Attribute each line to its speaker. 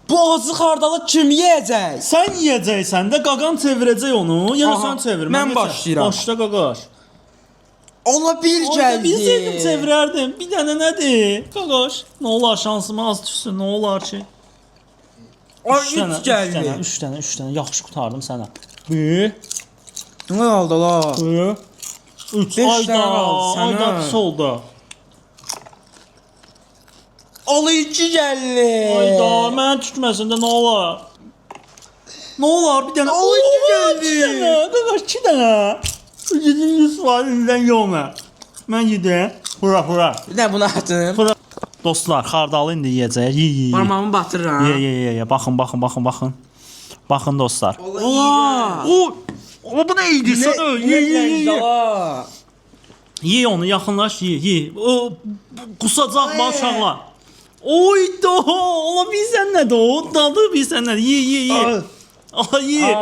Speaker 1: Bu acı xardalı kim yeyəcək?
Speaker 2: Sən yeyəcəksən də qaqan çevirəcək onu. Yəni
Speaker 1: Aha,
Speaker 2: sən çevir.
Speaker 1: mən başlayıram.
Speaker 2: Başla qaqaş.
Speaker 1: Ola bir gəldi.
Speaker 2: Bilsəydim çevirərdim. Bir dənə nədir? Qaqaş. Nə olar şansıma az düşsün. Nə olar ki?
Speaker 1: Ay, üç gəldi.
Speaker 2: 3 dənə. Yaxşı qurtardım sənə. 1
Speaker 1: Nə oldu la?
Speaker 2: 3
Speaker 1: Beş
Speaker 2: ayda.
Speaker 1: dənə qaldı sənə.
Speaker 2: Ayda solda.
Speaker 1: Ola 2 gəldi.
Speaker 2: Ayda mən tutmasın da nə olar? Nə olar bir dənə?
Speaker 1: Ola, iki gəldi.
Speaker 2: 2 dənə. Qaqaş 2 dənə. 700 var indi yoxma. Mən yedim. Hura.
Speaker 1: Bir də bunu atım.
Speaker 2: Dostlar, xardalı indi yeyəcək. Ye.
Speaker 1: Parmağımı batırıram.
Speaker 2: Ye. Baxın. Baxın dostlar.
Speaker 1: Ola.
Speaker 2: O bu nə idi? Sən ye.
Speaker 1: Ola.
Speaker 2: Ye onu, yaxınlaş, ye. O qusacaq bax uşaqlar. Oydo, ola bilsən nədir o? Dadı bilsən nədir? Ye. Ye.